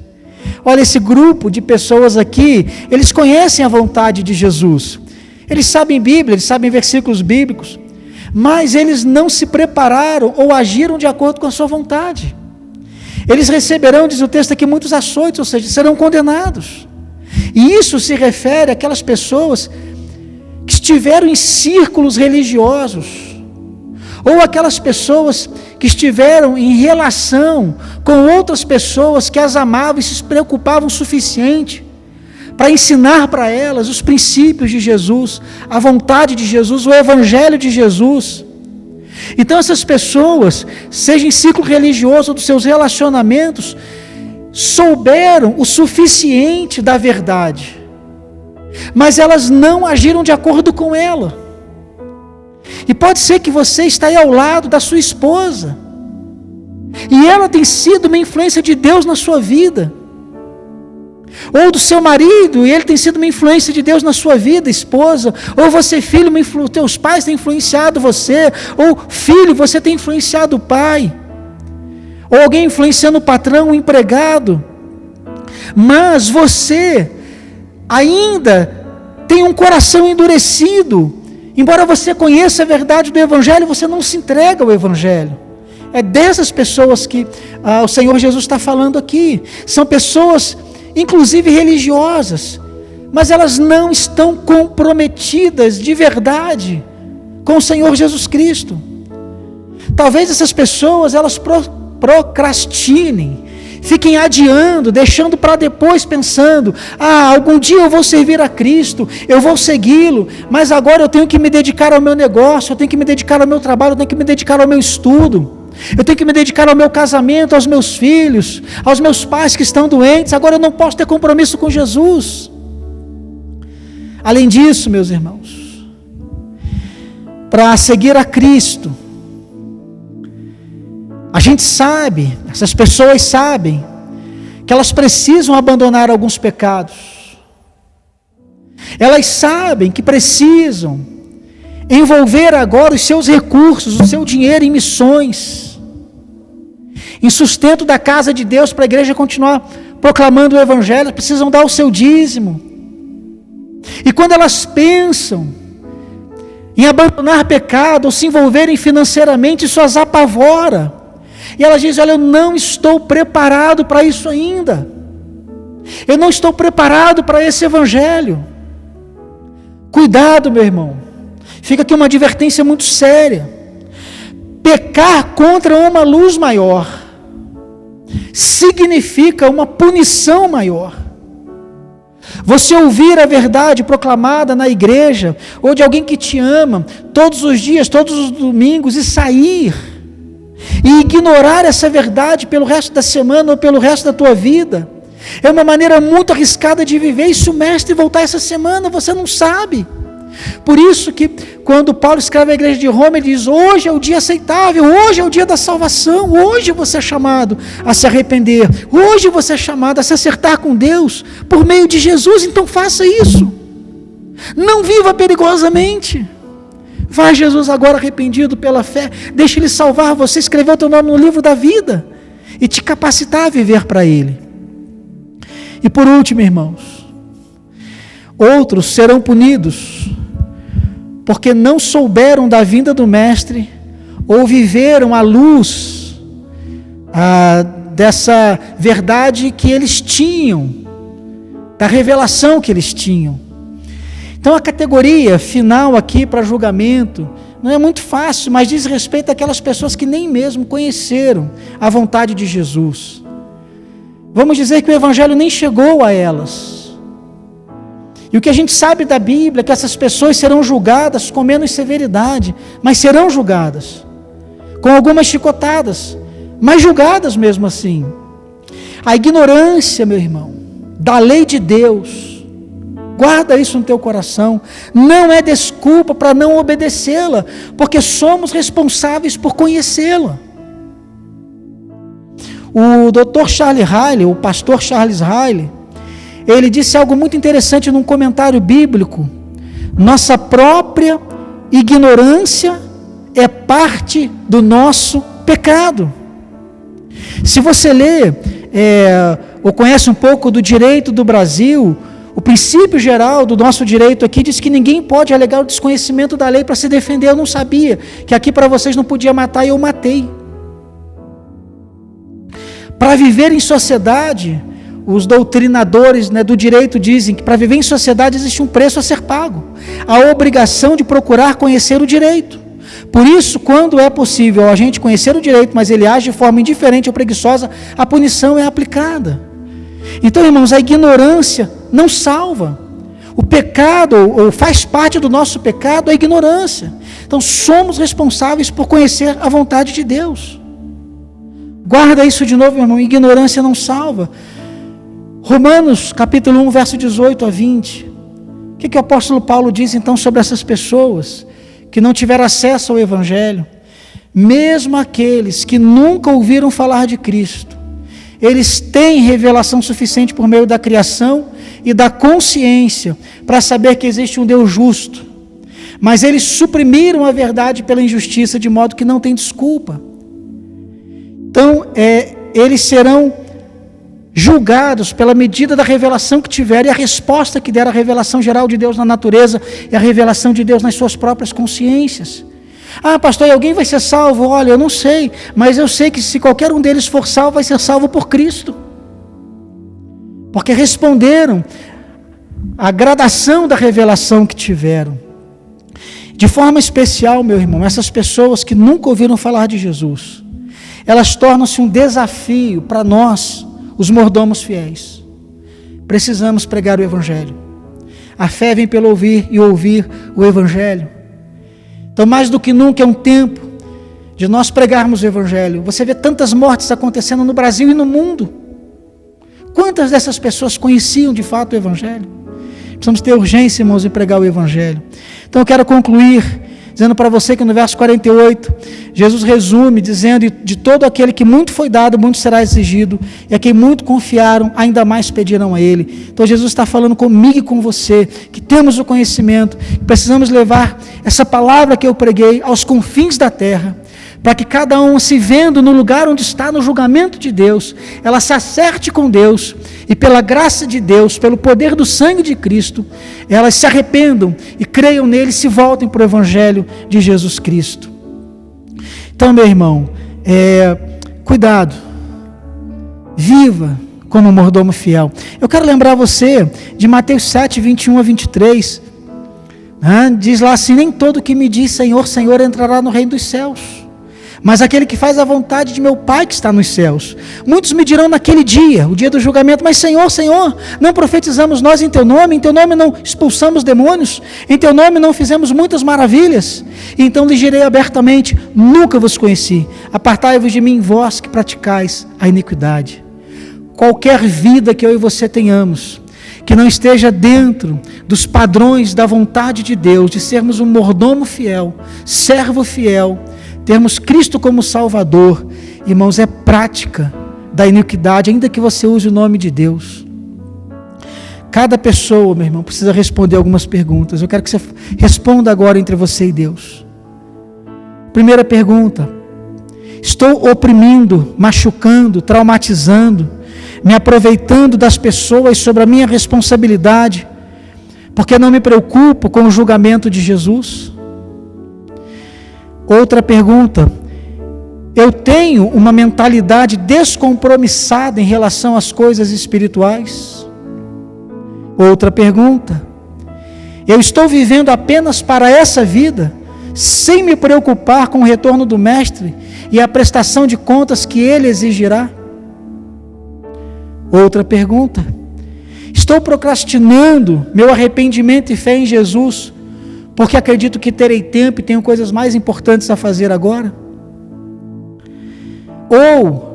Olha, esse grupo de pessoas aqui, eles conhecem a vontade de Jesus. Eles sabem Bíblia, eles sabem versículos bíblicos, mas eles não se prepararam ou agiram de acordo com a sua vontade. Eles receberão, diz o texto aqui, muitos açoites, ou seja, serão condenados. E isso se refere àquelas pessoas que estiveram em círculos religiosos, ou aquelas pessoas que estiveram em relação com outras pessoas que as amavam e se preocupavam o suficiente para ensinar para elas os princípios de Jesus, a vontade de Jesus, o Evangelho de Jesus. Então essas pessoas, seja em ciclo religioso ou dos seus relacionamentos, souberam o suficiente da verdade, mas elas não agiram de acordo com ela. E pode ser que você está aí ao lado da sua esposa, e ela tem sido uma influência de Deus na sua vida, ou do seu marido, e ele tem sido uma influência de Deus na sua vida, esposa, ou você filho, teus pais têm influenciado você, ou filho, você tem influenciado o pai, ou alguém influenciando o patrão, o empregado, mas você ainda tem um coração endurecido, embora você conheça a verdade do Evangelho, você não se entrega ao Evangelho. É dessas pessoas que o Senhor Jesus está falando aqui. São pessoas, inclusive religiosas, mas elas não estão comprometidas de verdade com o Senhor Jesus Cristo. Talvez essas pessoas, elas procrastinem, fiquem adiando, deixando para depois, pensando, algum dia eu vou servir a Cristo, eu vou segui-lo, mas agora eu tenho que me dedicar ao meu negócio, eu tenho que me dedicar ao meu trabalho, eu tenho que me dedicar ao meu estudo, eu tenho que me dedicar ao meu casamento, aos meus filhos, aos meus pais que estão doentes, agora eu não posso ter compromisso com Jesus. Além disso, meus irmãos, para seguir a Cristo, a gente sabe, essas pessoas sabem, que elas precisam abandonar alguns pecados. Elas sabem que precisam envolver agora os seus recursos, o seu dinheiro em missões, em sustento da casa de Deus, para a igreja continuar proclamando o Evangelho. Precisam dar o seu dízimo. E quando elas pensam em abandonar pecado ou se envolverem financeiramente, isso as apavora. E elas dizem, olha, eu não estou preparado para isso ainda. Eu não estou preparado para esse Evangelho. Cuidado, meu irmão. Fica aqui uma advertência muito séria. Pecar contra uma luz maior significa uma punição maior. Você ouvir a verdade proclamada na igreja, ou de alguém que te ama, todos os dias, todos os domingos, e sair, e ignorar essa verdade pelo resto da semana, ou pelo resto da tua vida, é uma maneira muito arriscada de viver. E se o mestre voltar essa semana, você não sabe. Por isso que quando Paulo escreve à igreja de Roma, ele diz, hoje é o dia aceitável, hoje é o dia da salvação, hoje você é chamado a se arrepender, hoje você é chamado a se acertar com Deus, por meio de Jesus. Então faça isso, não viva perigosamente, vá a Jesus agora arrependido pela fé, deixe Ele salvar você, escrever o teu nome no livro da vida, e te capacitar a viver para Ele. E por último, irmãos, outros serão punidos, porque não souberam da vinda do Mestre, ou viveram à luz dessa verdade que eles tinham, da revelação que eles tinham. Então a categoria final aqui para julgamento não é muito fácil, mas diz respeito àquelas pessoas que nem mesmo conheceram a vontade de Jesus. Vamos dizer que o Evangelho nem chegou a elas. E o que a gente sabe da Bíblia é que essas pessoas serão julgadas com menos severidade, mas serão julgadas, com algumas chicotadas, mas julgadas mesmo assim. A ignorância, meu irmão, da lei de Deus, guarda isso no teu coração, não é desculpa para não obedecê-la, porque somos responsáveis por conhecê-la. O Dr. Charles Riley, o pastor Charles Riley, ele disse algo muito interessante num comentário bíblico: nossa própria ignorância é parte do nosso pecado. Se você lê ou conhece um pouco do direito do Brasil, o princípio geral do nosso direito aqui diz que ninguém pode alegar o desconhecimento da lei para se defender. Eu não sabia que aqui para vocês não podia matar e eu matei. Para viver em sociedade, os doutrinadores, do direito dizem que para viver em sociedade existe um preço a ser pago: a obrigação de procurar conhecer o direito. Por isso, quando é possível a gente conhecer o direito, mas ele age de forma indiferente ou preguiçosa, a punição é aplicada. Então, irmãos, a ignorância não salva. O pecado, ou faz parte do nosso pecado, a ignorância. Então, somos responsáveis por conhecer a vontade de Deus. Guarda isso de novo, meu irmão: ignorância não salva. Romanos capítulo 1, verso 18 a 20. O que o apóstolo Paulo diz então sobre essas pessoas que não tiveram acesso ao Evangelho? Mesmo aqueles que nunca ouviram falar de Cristo, eles têm revelação suficiente por meio da criação e da consciência para saber que existe um Deus justo, mas eles suprimiram a verdade pela injustiça, de modo que não tem desculpa. Então, eles serão julgados pela medida da revelação que tiverem, e a resposta que der a revelação geral de Deus na natureza e a revelação de Deus nas suas próprias consciências. Ah, pastor, e alguém vai ser salvo? Olha, eu não sei, mas eu sei que se qualquer um deles for salvo, vai ser salvo por Cristo, porque responderam à gradação da revelação que tiveram. De forma especial, meu irmão, essas pessoas que nunca ouviram falar de Jesus, elas tornam-se um desafio para nós, os mordomos fiéis. Precisamos pregar o Evangelho. A fé vem pelo ouvir e ouvir o Evangelho. Então, mais do que nunca, é um tempo de nós pregarmos o Evangelho. Você vê tantas mortes acontecendo no Brasil e no mundo. Quantas dessas pessoas conheciam de fato o Evangelho? Precisamos ter urgência, irmãos, em pregar o Evangelho. Então eu quero concluir dizendo para você que no verso 48, Jesus resume dizendo: de todo aquele que muito foi dado, muito será exigido, e a quem muito confiaram, ainda mais pedirão a Ele. Então Jesus está falando comigo e com você, que temos o conhecimento, que precisamos levar essa palavra que eu preguei aos confins da terra, para que cada um, se vendo no lugar onde está no julgamento de Deus, ela se acerte com Deus, e pela graça de Deus, pelo poder do sangue de Cristo, elas se arrependam e creiam nele e se voltem para o Evangelho de Jesus Cristo. Então, meu irmão, cuidado, viva como mordomo fiel. Eu quero lembrar você de Mateus 7, 21 a 23, diz lá assim: nem todo que me diz Senhor, Senhor entrará no reino dos céus, mas aquele que faz a vontade de meu Pai que está nos céus. Muitos me dirão naquele dia, o dia do julgamento: mas Senhor, Senhor, não profetizamos nós em Teu nome não expulsamos demônios, em Teu nome não fizemos muitas maravilhas? E então lhes direi abertamente: nunca vos conheci, apartai-vos de mim, vós que praticais a iniquidade. Qualquer vida que eu e você tenhamos, que não esteja dentro dos padrões da vontade de Deus, de sermos um mordomo fiel, servo fiel, termos Cristo como Salvador, irmãos, é prática da iniquidade, ainda que você use o nome de Deus. Cada pessoa, meu irmão, precisa responder algumas perguntas. Eu quero que você responda agora entre você e Deus. Primeira pergunta: estou oprimindo, machucando, traumatizando, me aproveitando das pessoas sobre a minha responsabilidade, porque não me preocupo com o julgamento de Jesus? Outra pergunta: eu tenho uma mentalidade descompromissada em relação às coisas espirituais? Outra pergunta: eu estou vivendo apenas para essa vida, sem me preocupar com o retorno do Mestre e a prestação de contas que Ele exigirá? Outra pergunta: estou procrastinando meu arrependimento e fé em Jesus, porque acredito que terei tempo e tenho coisas mais importantes a fazer agora? Ou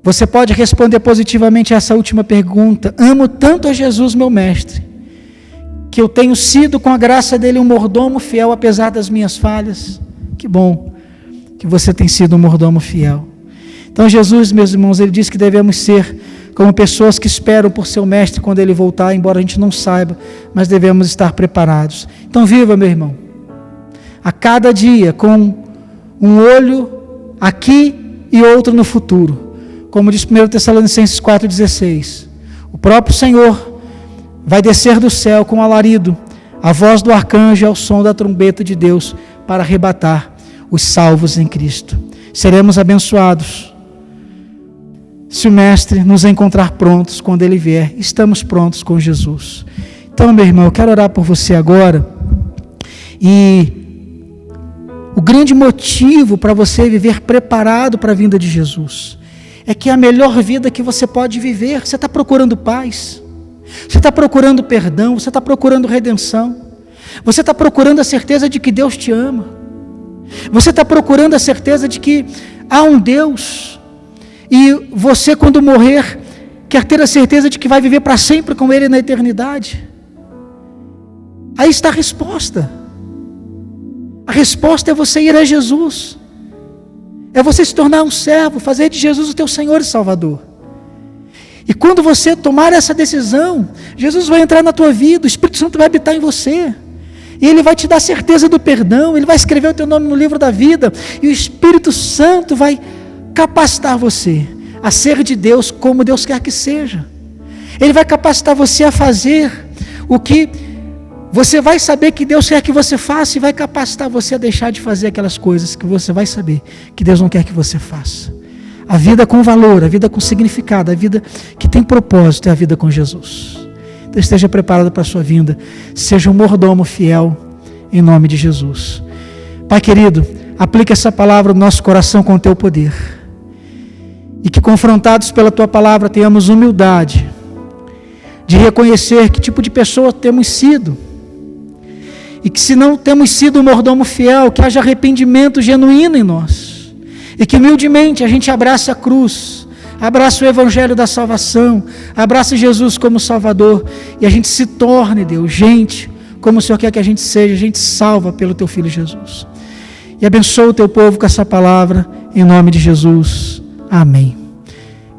você pode responder positivamente a essa última pergunta: amo tanto a Jesus, meu mestre, que eu tenho sido, com a graça dele, um mordomo fiel apesar das minhas falhas. Que bom que você tem sido um mordomo fiel. Então Jesus, meus irmãos, ele diz que devemos ser como pessoas que esperam por seu mestre quando ele voltar, embora a gente não saiba, mas devemos estar preparados. Então viva, meu irmão, a cada dia com um olho aqui e outro no futuro. Como diz 1 Tessalonicenses 4,16, o próprio Senhor vai descer do céu com alarido, a voz do arcanjo e ao som da trombeta de Deus, para arrebatar os salvos em Cristo. Seremos abençoados se o Mestre nos encontrar prontos quando Ele vier. Estamos prontos com Jesus. Então, meu irmão, eu quero orar por você agora. E o grande motivo para você viver preparado para a vinda de Jesus é que é a melhor vida que você pode viver. Você está procurando paz, você está procurando perdão, você está procurando redenção, você está procurando a certeza de que Deus te ama, você está procurando a certeza de que há um Deus. E você, quando morrer, quer ter a certeza de que vai viver para sempre com Ele na eternidade. Aí está a resposta. A resposta é você ir a Jesus. É você se tornar um servo, fazer de Jesus o teu Senhor e Salvador. E quando você tomar essa decisão, Jesus vai entrar na tua vida, o Espírito Santo vai habitar em você. E Ele vai te dar certeza do perdão, Ele vai escrever o teu nome no livro da vida. E o Espírito Santo vai capacitar você a ser de Deus como Deus quer que seja. Ele vai capacitar você a fazer o que você vai saber que Deus quer que você faça, e vai capacitar você a deixar de fazer aquelas coisas que você vai saber que Deus não quer que você faça. A vida com valor, a vida com significado, a vida que tem propósito é a vida com Jesus. Então esteja preparado para a sua vinda. Seja um mordomo fiel em nome de Jesus. Pai querido, aplica essa palavra no nosso coração com o teu poder. E que, confrontados pela tua palavra, tenhamos humildade de reconhecer que tipo de pessoa temos sido. E que, se não temos sido um mordomo fiel, que haja arrependimento genuíno em nós. E que humildemente a gente abrace a cruz, abrace o Evangelho da salvação, abrace Jesus como Salvador. E a gente se torne, Deus, gente como o Senhor quer que a gente seja, gente salva pelo teu Filho Jesus. E abençoa o teu povo com essa palavra, em nome de Jesus. Amém.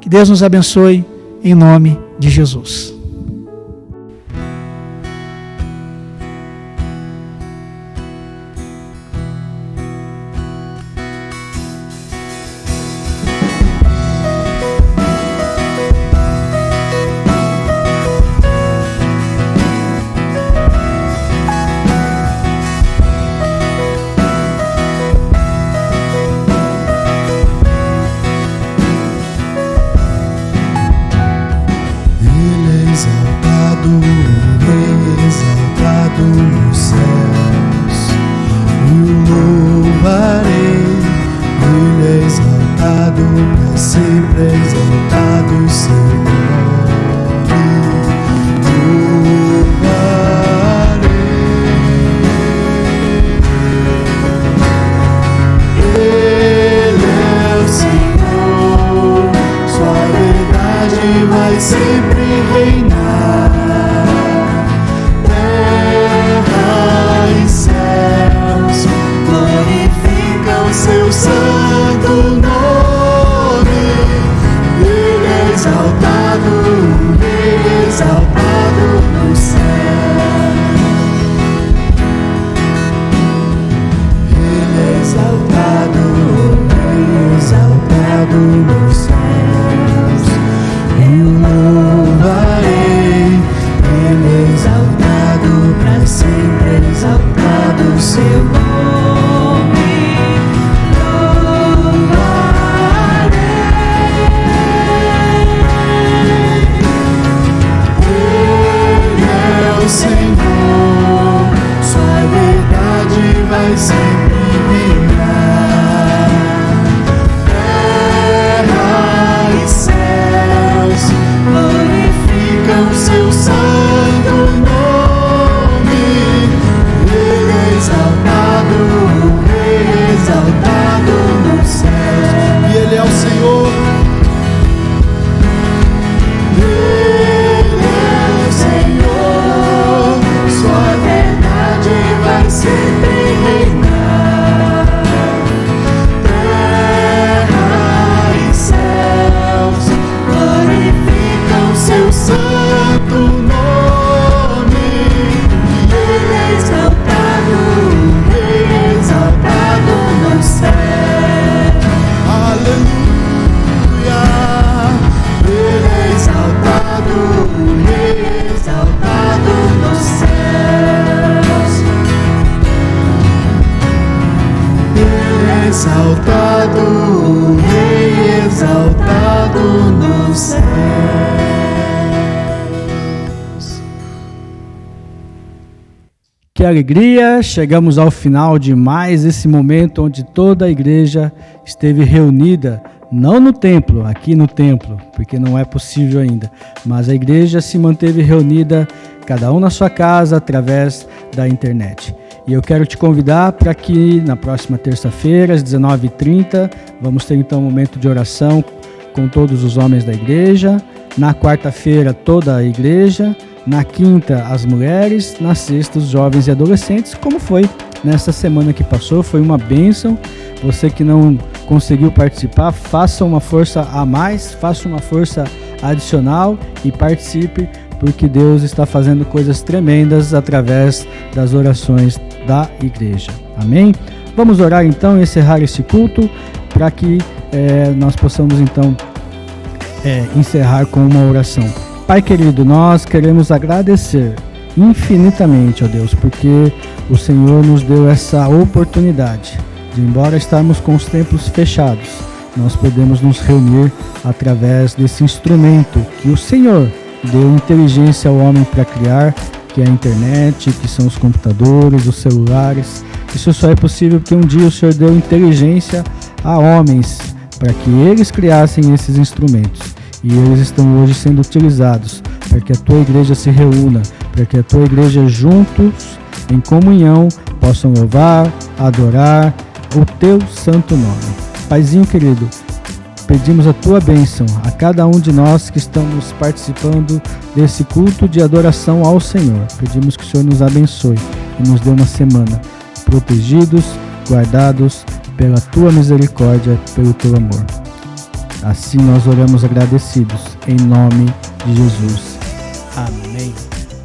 Que Deus nos abençoe em nome de Jesus. Ele é exaltado, o Rei exaltado nos céus. Que alegria! Chegamos ao final de mais esse momento onde toda a igreja esteve reunida, não no templo, aqui no templo, porque não é possível ainda, mas a igreja se manteve reunida, cada um na sua casa, através da internet. E eu quero te convidar para que na próxima terça-feira, às 19h30, vamos ter então um momento de oração com todos os homens da igreja. Na quarta-feira, toda a igreja. Na quinta, as mulheres. Na sexta, os jovens e adolescentes. Como foi nessa semana que passou, foi uma bênção. Você que não conseguiu participar, faça uma força a mais, faça uma força adicional e participe, porque Deus está fazendo coisas tremendas através das orações da igreja. Amém? Vamos orar então e encerrar esse culto para que nós possamos então encerrar com uma oração. Pai querido, nós queremos agradecer infinitamente, ó Deus, porque o Senhor nos deu essa oportunidade de, embora estarmos com os templos fechados, nós podemos nos reunir através desse instrumento que o Senhor deu inteligência ao homem para criar, que é a internet, que são os computadores, os celulares. Isso só é possível porque um dia o Senhor deu inteligência a homens para que eles criassem esses instrumentos. E eles estão hoje sendo utilizados para que a tua igreja se reúna, para que a tua igreja juntos, em comunhão, possam louvar, adorar o teu santo nome. Paizinho querido, pedimos a tua bênção a cada um de nós que estamos participando desse culto de adoração ao Senhor. Pedimos que o Senhor nos abençoe e nos dê uma semana protegidos, guardados pela tua misericórdia, pelo teu amor. Assim nós oramos agradecidos, em nome de Jesus. Amém.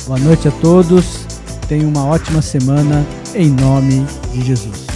Boa noite a todos, tenham uma ótima semana, em nome de Jesus.